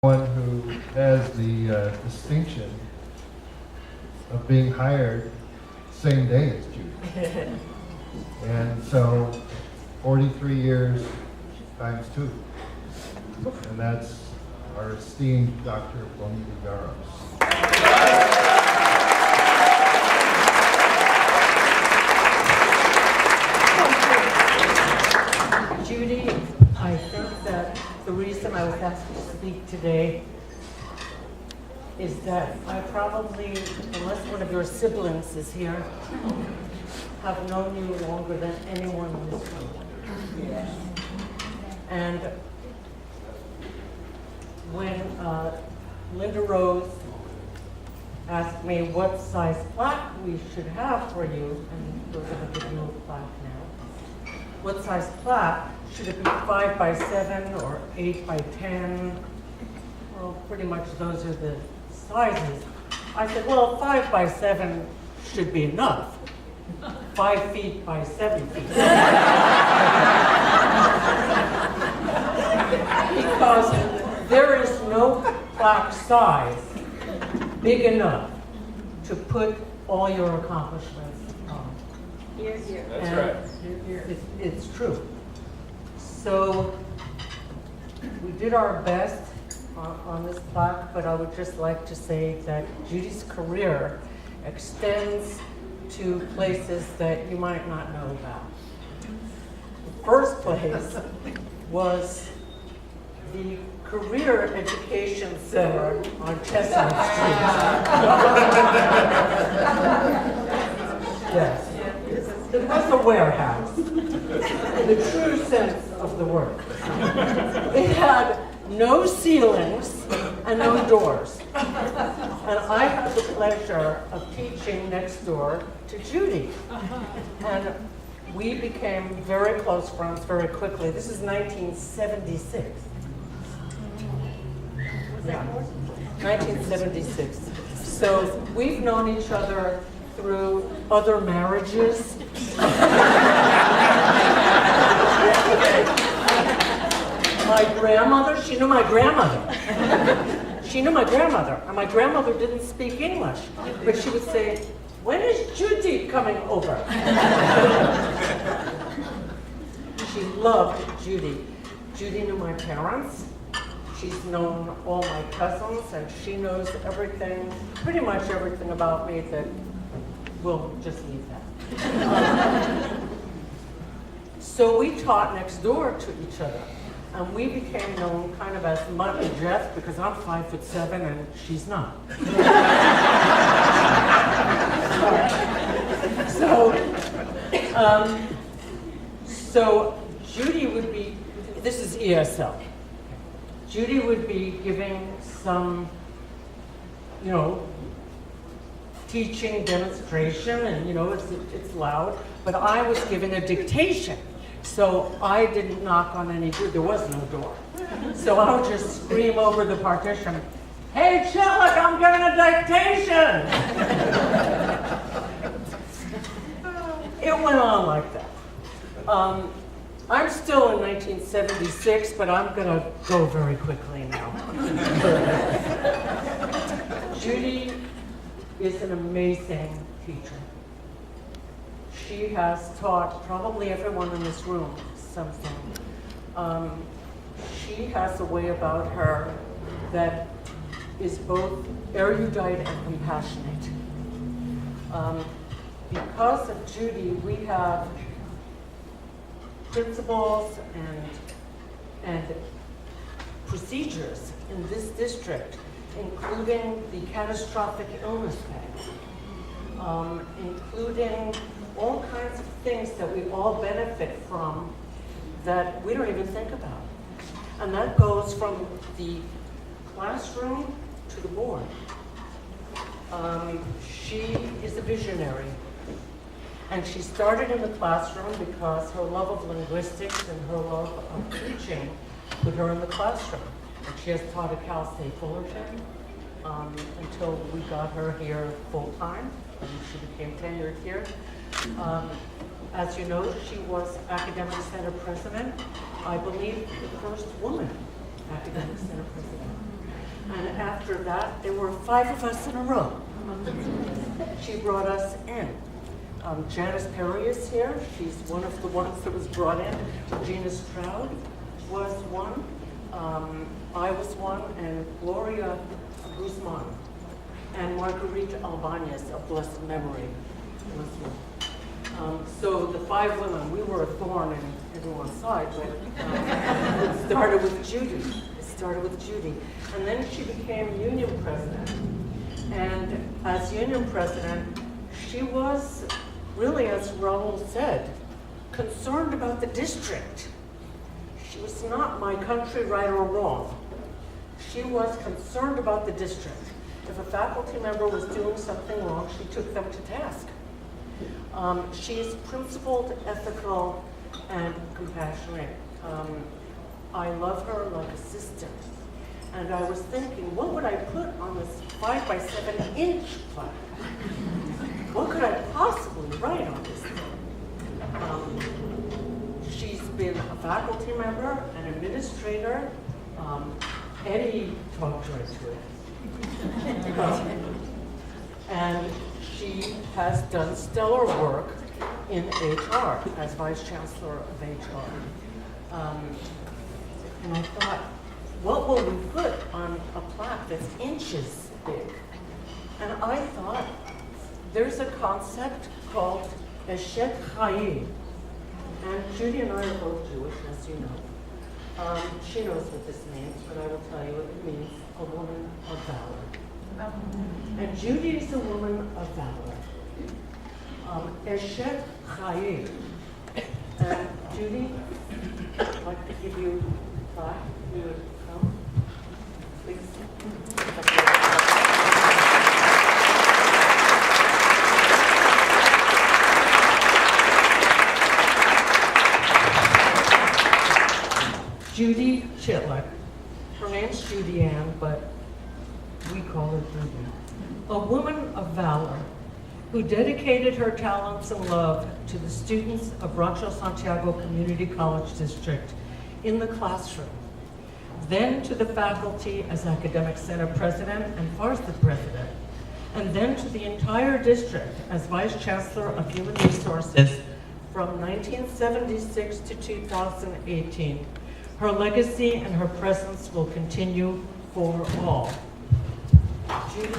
One who has the distinction of being hired same day as Judy. And so 43 years times 2. And that's our esteemed Dr. Bonita Garros. Judy, I think that the reason I was asked to speak today is that I probably, unless one of your siblings is here, have known you longer than anyone in this room. Yes. And when Linda Rose asked me what size plaque we should have for you, and we're going to give you a plaque now. What size plaque? Should it be 5 by 7 or 8 by 10? Well, pretty much those are the sizes. I said, well, 5 by 7 should be enough. 5 feet by 7 feet. Because there is no plaque size big enough to put all your accomplishments on. Here, here. That's And right. it's true. So we did our best on this plaque, but I would just like to say that Judy's career extends to places that you might not know about. The first place was the Career Education Center on Chestnut Street. Yes. It was a warehouse, in the true sense of the word. It had no ceilings and no doors. And I had the pleasure of teaching next door to Judy. And we became very close friends very quickly. This is 1976. Yeah, 1976. So we've known each other through other marriages. My grandmother, she knew my grandmother. She knew my grandmother, and my grandmother didn't speak English, but she would say, "When is Judy coming over?" She loved Judy. Judy knew my parents. She's known all my cousins, and she knows everything, pretty much everything about me that we'll just leave that. So we taught next door to each other, and we became known kind of as Mutt and Jeff, because I'm 5'7" and she's not. So Judy would be, this is ESL. Judy would be giving some, teaching demonstration, and it's loud, but I was giving a dictation. So I didn't knock on any door, there was no door. So I would just scream over the partition, "Hey Chitlik, I'm giving a dictation!" It went on like that. I'm still in 1976, but I'm gonna go very quickly now. Judy is an amazing teacher. She has taught probably everyone in this room something. She has a way about her that is both erudite and compassionate. Because of Judy, we have principles and procedures in this district, including the catastrophic illness pay, including all kinds of things that we all benefit from that we don't even think about. And that goes from the classroom to the board. She is a visionary. And she started in the classroom because her love of linguistics and her love of teaching put her in the classroom. And she has taught at Cal State Fullerton until we got her here full-time, and she became tenured here. As you know, she was Academic Center President, I believe the first woman Academic Center President. after that, there were 5 of us in a row. She brought us in. Janice Perry is here. She's one of the ones that was brought in. Regina Stroud was one. I was one, and Gloria Guzman. And Margarita Albanez of blessed memory was one. So the 5 women, we were a thorn in everyone's side, but it started with Judy. And then she became union president. And as union president, she was really, as Raul said, concerned about the district. She was not my country, right or wrong. She was concerned about the district. If a faculty member was doing something wrong, she took them to task. She's principled, ethical, and compassionate. I love her like a sister. And I was thinking, what would I put on this 5 by 7 inch plaque? What could I possibly write on this thing? She's been a faculty member, an administrator, any talk choice with. And she has done stellar work in HR as Vice Chancellor of HR. And I thought, what will we put on a plaque that's inches big? And I thought, there's a concept called Eshet Chaim. And Judy and I are both Jewish, as you know. She knows what this means, but I will tell you it means a woman of valor. And Judy is a woman of valor. Eshet Chaim. And Judy, I'd like to give you a plaque. You would come, please. Judy Chitlik. Her name's Judy Ann, but we call her Judy. A woman of valor who dedicated her talents and love to the students of Rancho Santiago Community College District in the classroom, then to the faculty as Academic Senate President and FARSA President, and then to the entire district as Vice Chancellor of Human Resources from 1976 to 2018. Her legacy and her presence will continue for all. Judy,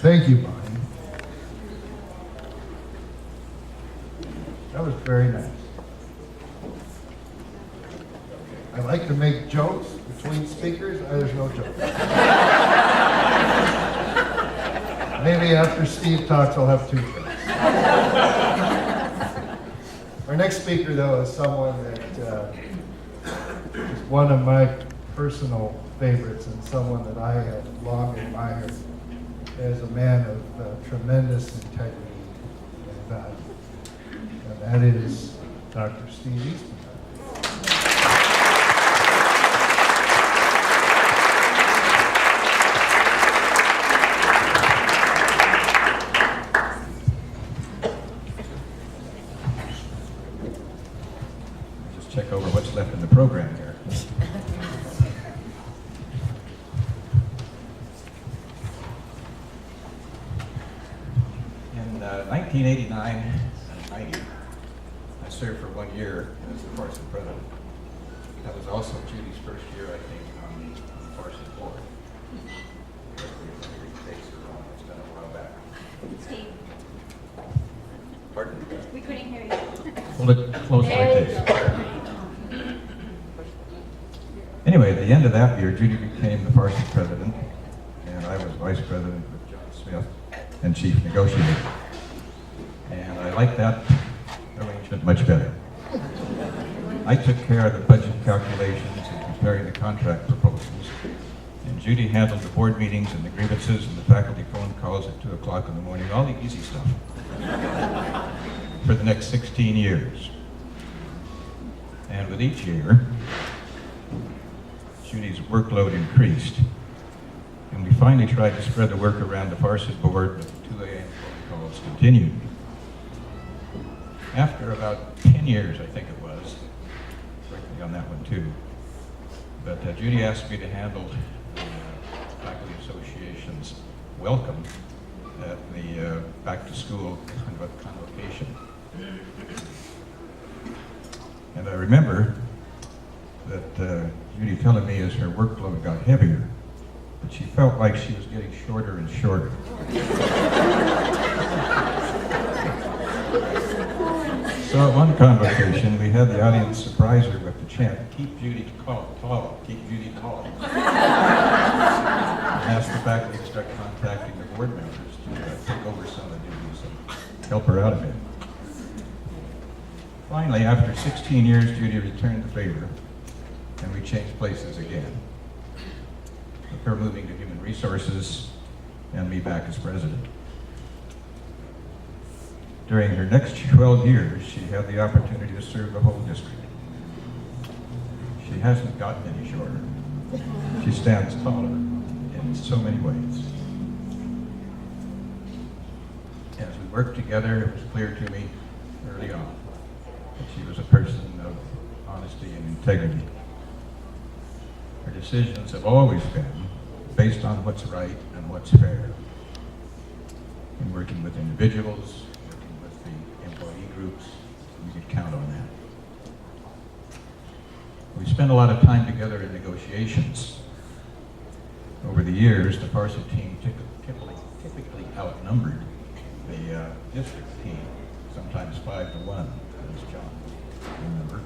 Thank you, Bonnie. That was very nice. I like to make jokes between speakers. There's no joke. Maybe after Steve talks, I'll have 2 jokes. Our next speaker, though, is someone that is one of my personal favorites and someone that I have long admired as a man of tremendous integrity and value. And that is Dr. Steve Eastman. Just check over what's left in the program here. In 1989 and 90, I served for 1 year as the FARSA president. That was also Judy's first year, I think, on the FARSA board. Dates are wrong. It's been a while back. Steve, Pardon? we couldn't hear you. Hold it close like this. Anyway, at the end of that year, Judy became the FARSA president, and I was vice president with John Smith and chief negotiator. And I liked that arrangement much better. I took care of the budget calculations and preparing the contract proposals, and Judy handled the board meetings and the grievances and the faculty phone calls at 2 o'clock in the morning, all the easy stuff, for the next 16 years. And with each year, Judy's workload increased. And we finally tried to spread the work around the Farset board, but the 2 a.m. phone calls continued. After about 10 years, I think it was, correct me on that one too, but Judy asked me to handle the Faculty Association's welcome at the back-to-school convocation. And I remember that Judy telling me as her workload got heavier, that she felt like she was getting shorter and shorter. So at one convocation, we had the audience surprise her with the chant, "Keep Judy tall, keep Judy tall." And asked the faculty to start contacting the board members to take over some of the duties and help her out a bit. Finally, after 16 years, Judy returned the favor, and we changed places again. With her moving to Human Resources and me back as president. During her next 12 years, she had the opportunity to serve the whole district. She hasn't gotten any shorter. She stands taller in so many ways. As we worked together, it was clear to me early on that she was a person of honesty and integrity. Her decisions have always been based on what's right and what's fair. In working with individuals, working with the employee groups, we could count on that. We spent a lot of time together in negotiations. Over the years, the Farset team typically outnumbered the district team, sometimes 5-1, as John remembered.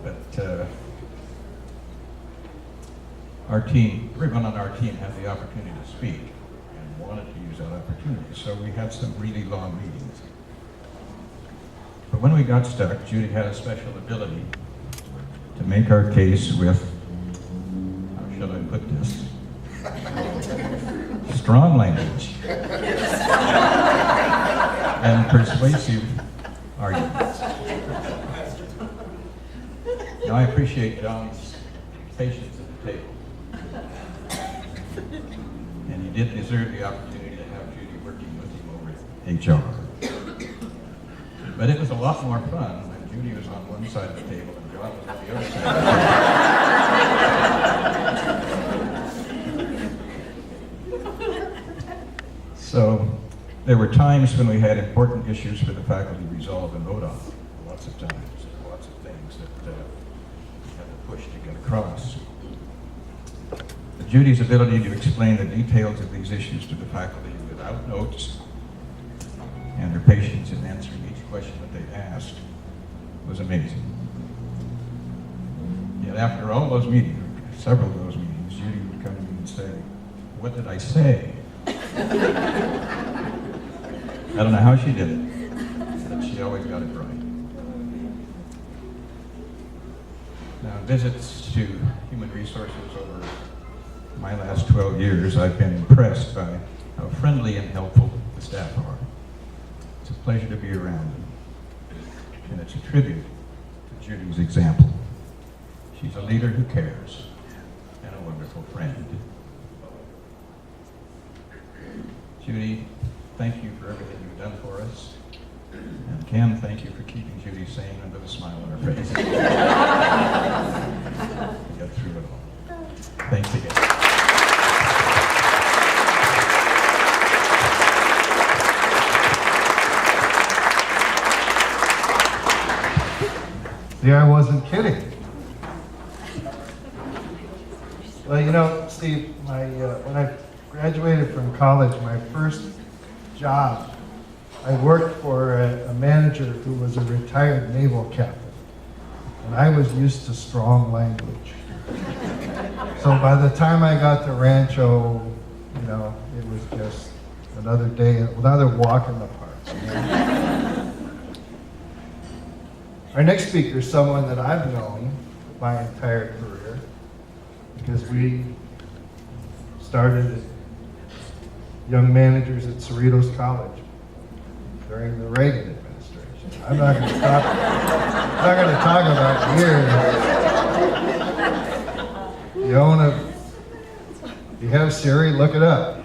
But our team, everyone on our team had the opportunity to speak and wanted to use that opportunity. So we had some really long meetings. But when we got stuck, Judy had a special ability to make our case with, how shall I put this? Strong language and persuasive arguments. Now I appreciate John's patience at the table. And he did deserve the opportunity to have Judy working with him over HR. But it was a lot more fun when Judy was on one side of the table and John was on the other side of the table. So there were times when we had important issues for the faculty to resolve and vote on. Lots of times, lots of things that we had to push to get across. Judy's ability to explain the details of these issues to the faculty without notes and her patience in answering each question that they asked was amazing. Yet after all those meetings, several of those meetings, Judy would come to me and say, "What did I say?" I don't know how she did it, but she always got it right. Now, visits to Human Resources over my last 12 years, I've been impressed by how friendly and helpful the staff are. It's a pleasure to be around them. And it's a tribute to Judy's example. She's a leader who cares and a wonderful friend. Judy, thank you for everything you've done for us. And Ken, thank you for keeping Judy sane and with a smile on her face. We got through it all. Thanks again. See, I wasn't kidding. Well, you know, Steve, when I graduated from college, my first job, I worked for a manager who was a retired naval captain. And I was used to strong language. So by the time I got to Rancho, you know, it was just another day, another walk in the park. You know? Our next speaker is someone that I've known my entire career because we started as young managers at Cerritos College during the Reagan administration. I'm not going to talk about years. You own a, you have Siri, look it up.